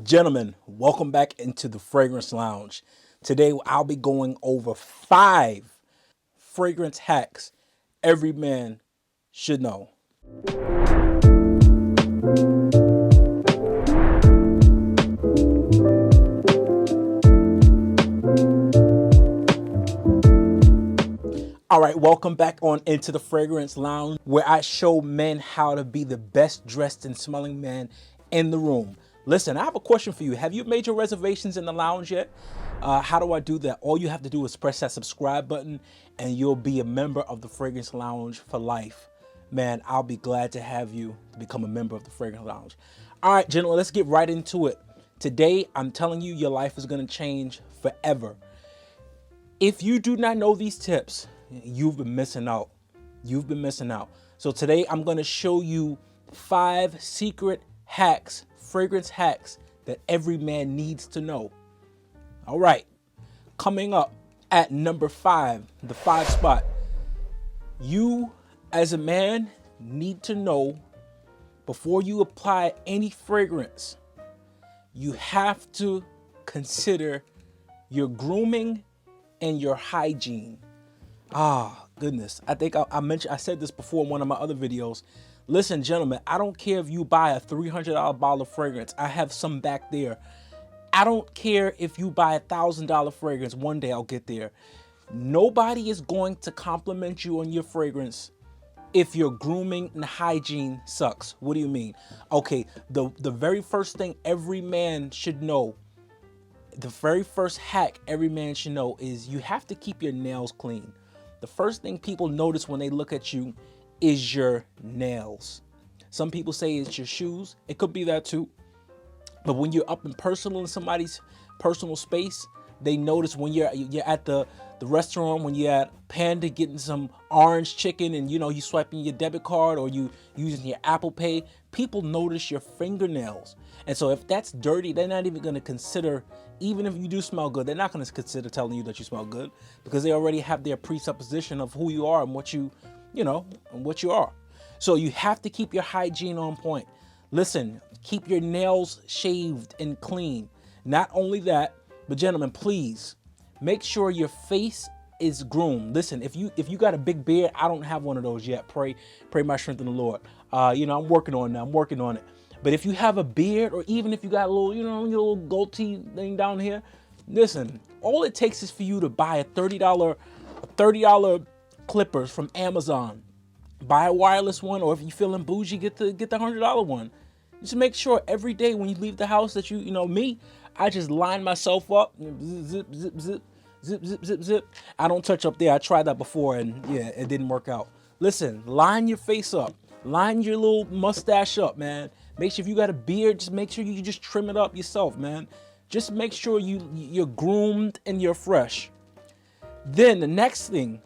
Gentlemen, welcome back into the Fragrance Lounge. Today I'll be going over 5 fragrance hacks every man should know. All right, welcome back on into the Fragrance Lounge, where I show men how to be the best dressed and smelling man in the room. Listen, I have a question for you. Have you made your reservations in the lounge yet? How do I do that? All you have to do is press that subscribe button and you'll be a member of the Fragrance Lounge for life. Man, I'll be glad to have you become a member of the Fragrance Lounge. All right, gentlemen, let's get right into it. Today, I'm telling you, your life is going to change forever. If you do not know these tips, you've been missing out. You've been missing out. So today I'm going to show you 5 secret hacks, fragrance hacks that every man needs to know. All right. Coming up at number 5, the 5 spot. You as a man need to know before you apply any fragrance, you have to consider your grooming and your hygiene. Goodness. I think I said this before in one of my other videos. Listen, gentlemen, I don't care if you buy a $300 bottle of fragrance. I have some back there. I don't care if you buy a $1,000 fragrance. One day I'll get there. Nobody is going to compliment you on your fragrance if your grooming and hygiene sucks. What do you mean? Okay, the very first thing every man should know, the very first hack every man should know is you have to keep your nails clean. The first thing people notice when they look at you is your nails. Some people say it's your shoes. It could be that too. But when you're up and personal in somebody's personal space, they notice when you're at the restaurant, when you're at Panda getting some orange chicken and you swiping your debit card or you using your Apple Pay, people notice your fingernails. And so if that's dirty, they're not even going to consider, even if you do smell good, they're not going to consider telling you that you smell good because they already have their presupposition of who you are and what you are. So you have to keep your hygiene on point. Listen, keep your nails shaved and clean. Not only that, but gentlemen, please make sure your face is groomed. Listen, if you got a big beard, I don't have one of those yet. Pray my strength in the Lord. I'm working on that. I'm working on it. But if you have a beard, or even if you got a little, your little goatee thing down here, listen, all it takes is for you to buy a $30 clippers from Amazon. Buy a wireless one, or if you're feeling bougie, get the $100 one. Just make sure every day when you leave the house that me, I just line myself up, zip, zip, zip, zip, zip, zip, zip. I don't touch up there. I tried that before and yeah, it didn't work out. Listen, line your face up, line your little mustache up, man. Make sure if you got a beard, just make sure you just trim it up yourself, man. Just make sure you're groomed and you're fresh. Then the next thing,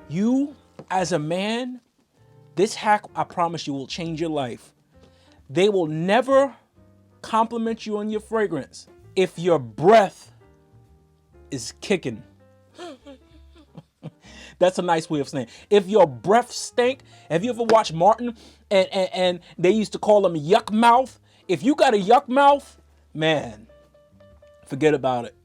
you as a man, this hack, I promise you, will change your life. They will never compliment you on your fragrance if your breath is kicking. That's a nice way of saying if your breath stink. Have you ever watched Martin and they used to call him yuck mouth? If you got a yuck mouth, man, forget about it.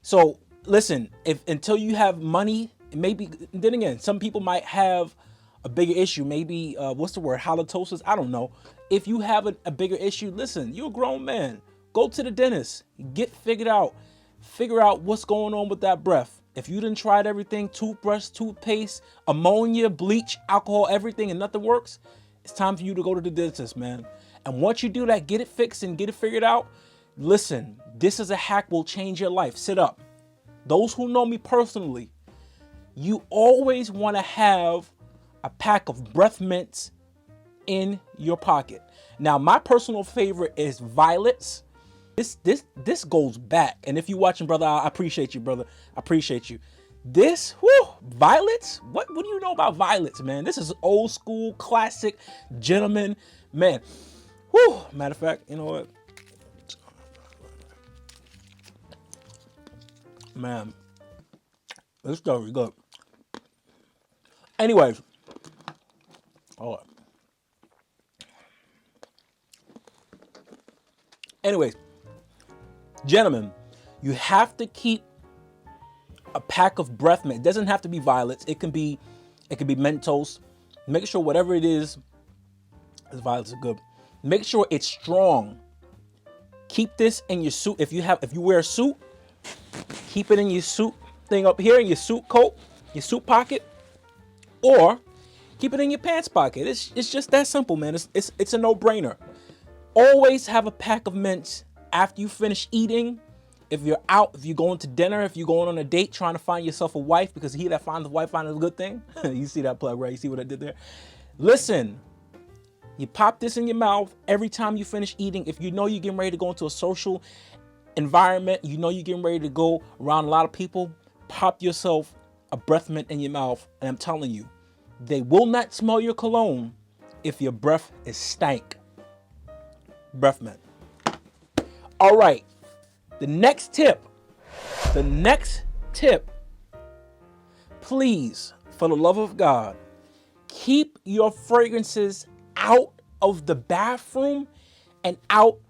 So listen, if until you have money, maybe then again, some people might have a bigger issue. Maybe what's the word? Halitosis. I don't know. If you have a bigger issue, listen, you're a grown man. Go to the dentist. Get figured out. Figure out what's going on with that breath. If you done tried everything, toothbrush, toothpaste, ammonia, bleach, alcohol, everything, and nothing works, it's time for you to go to the dentist, man. And once you do that, get it fixed and get it figured out. Listen, this is a hack will change your life. Sit up. Those who know me personally, you always want to have a pack of breath mints in your pocket. Now, my personal favorite is violets. This goes back. And if you're watching, brother, I appreciate you, brother. I appreciate you. This, violets? What do you know about violets, man? This is old school, classic, gentleman, man. Matter of fact, you know what? Man, this stuff is good. Anyways, hold on. Anyways, Gentlemen, you have to keep a pack of breath mint. It doesn't have to be violets. It can be Mentos. Make sure whatever it is, the violets are good. Make sure it's strong. Keep this in your suit. If you wear a suit, keep it in your suit thing up here in your suit coat, your suit pocket, or keep it in your pants pocket. It's just that simple, man. It's a no-brainer. Always have a pack of mints after you finish eating. If you're out, if you're going to dinner, if you're going on a date trying to find yourself a wife, because he that finds a wife finds a good thing. You see that plug, right? You see what I did there? Listen, you pop this in your mouth every time you finish eating. If you know you're getting ready to go into a social environment, you know you're getting ready to go around a lot of people, pop yourself a breath mint in your mouth. And I'm telling you, they will not smell your cologne if your breath is stank. Breath mint. All right. The next tip, please, for the love of God, keep your fragrances out of the bathroom and out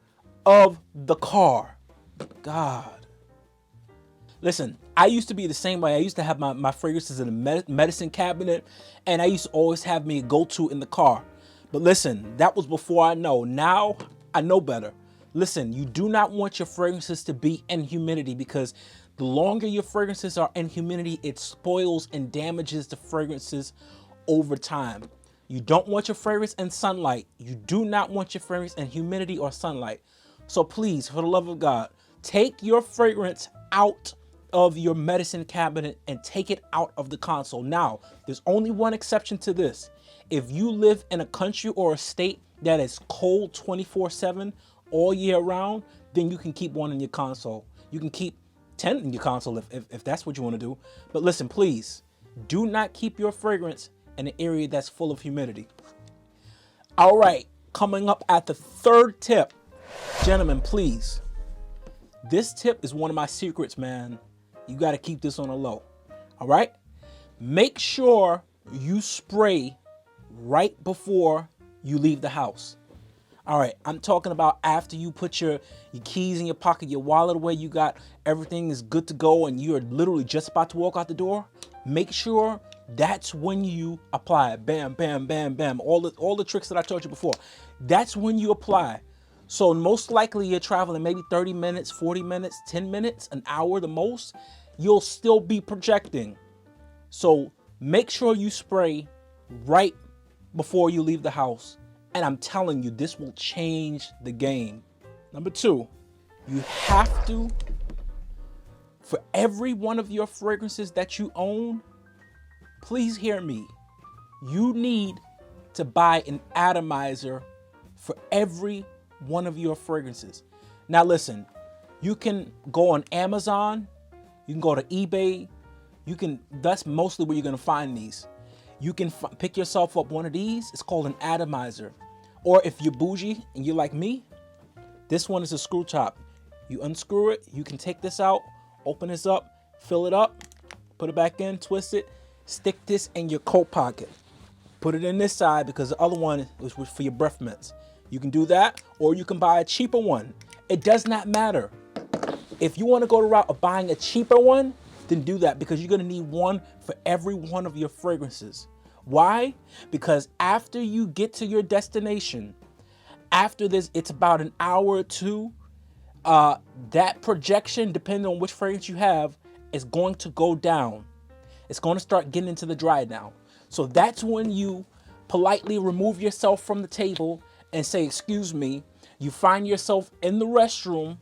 of the car. God. Listen, I used to be the same way. I used to have my fragrances in the medicine cabinet, and I used to always have me a go-to in the car. But listen, that was before I know. Now I know better. Listen, you do not want your fragrances to be in humidity, because the longer your fragrances are in humidity, it spoils and damages the fragrances over time. You don't want your fragrance in sunlight. You do not want your fragrance in humidity or sunlight. So please, for the love of God, take your fragrance out of your medicine cabinet and take it out of the console. Now, there's only one exception to this. If you live in a country or a state that is cold 24/7 all year round, then you can keep one in your console. You can keep 10 in your console if that's what you want to do. But listen, please, do not keep your fragrance in an area that's full of humidity. All right, coming up at the third tip. Gentlemen, please. This tip is one of my secrets, man. You got to keep this on the low. All right? Make sure you spray right before you leave the house. All right, I'm talking about after you put your keys in your pocket, your wallet away, you got everything is good to go, and you're literally just about to walk out the door. Make sure that's when you apply it. Bam, bam, bam, bam. All the tricks that I told you before. That's when you apply. So most likely you're traveling maybe 30 minutes, 40 minutes, 10 minutes, an hour the most. You'll still be projecting. So make sure you spray right before you leave the house. And I'm telling you, this will change the game. Number 2, you have to, for every one of your fragrances that you own, please hear me. You need to buy an atomizer for every one of your fragrances. Now listen, you can go on Amazon, you can go to eBay, that's mostly where you're gonna find these. You can pick yourself up one of these. It's called an atomizer. Or if you're bougie and you're like me, this one is a screw top. You unscrew it, you can take this out, open this up, fill it up, put it back in, twist it, stick this in your coat pocket. Put it in this side because the other one was for your breath mints. You can do that, or you can buy a cheaper one. It does not matter. If you want to go the route of buying a cheaper one, then do that, because you're going to need one for every one of your fragrances. Why? Because after you get to your destination, after this, it's about an hour or two, that projection, depending on which fragrance you have, is going to go down. It's going to start getting into the dry now. So that's when you politely remove yourself from the table and say, excuse me. You find yourself in the restroom,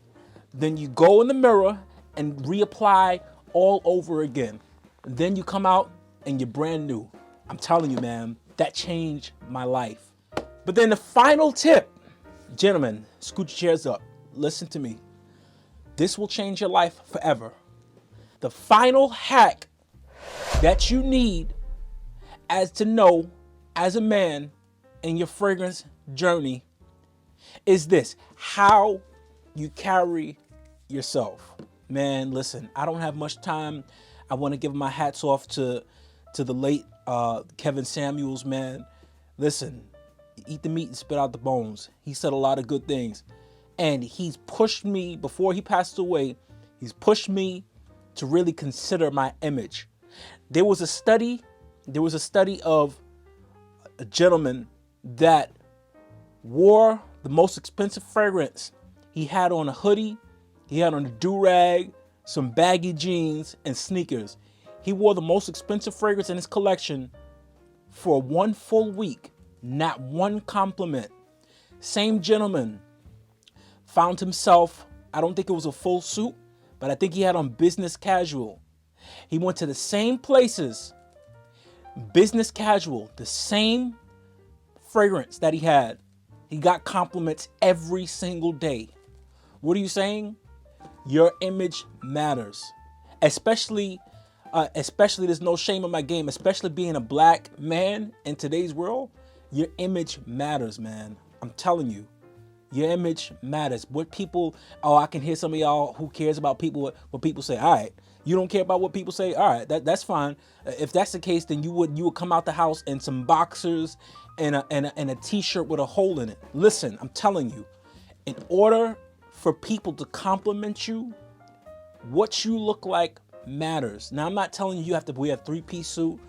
then you go in the mirror and reapply all over again. And then you come out and you're brand new. I'm telling you, man, that changed my life. But then the final tip, gentlemen, scoot your chairs up. Listen to me. This will change your life forever. The final hack that you need as to know as a man in your fragrance journey is this: how you carry yourself. Man, listen, I don't have much time. I want to give my hats off to the late Kevin Samuels, man. Listen, eat the meat and spit out the bones. He said a lot of good things. And he's pushed me, before he passed away, he's pushed me to really consider my image. There was a study of a gentleman that wore the most expensive fragrance. He had on a hoodie, he had on a do-rag, some baggy jeans, and sneakers. He wore the most expensive fragrance in his collection for 1 full week. Not one compliment. Same gentleman found himself, I don't think it was a full suit, but I think he had on business casual. He went to the same places, business casual, the same fragrance that he had. He got compliments every single day. What are you saying? Your image matters. Especially there's no shame in my game, especially being a black man in today's world. Your image matters, man. I'm telling you. Your image matters. What people, I can hear some of y'all who cares about people, what people say. All right, you don't care about what people say. All right, that's fine. If that's the case, then you would come out the house in some boxers and a t-shirt with a hole in it. Listen, I'm telling you, in order for people to compliment you, what you look like matters. Now, I'm not telling you have to wear a 3-piece suit.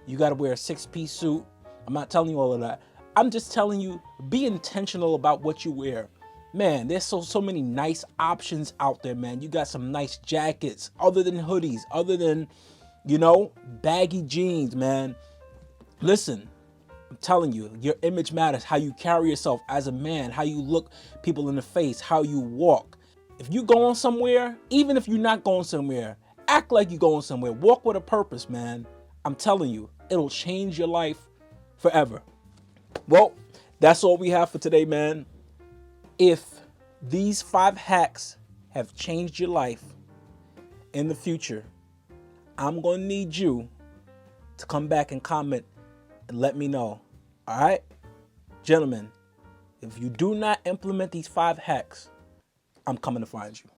You got to wear a 6-piece suit. I'm not telling you all of that. I'm just telling you, be intentional about what you wear. Man, there's so many nice options out there, man. You got some nice jackets other than hoodies, other than, baggy jeans, man. Listen, I'm telling you, your image matters. How you carry yourself as a man, how you look people in the face, how you walk. If you going somewhere, even if you're not going somewhere, act like you're going somewhere. Walk with a purpose, man. I'm telling you, it'll change your life forever. Well, that's all we have for today, man. If these 5 hacks have changed your life in the future, I'm going to need you to come back and comment and let me know. All right? Gentlemen, if you do not implement these 5 hacks, I'm coming to find you.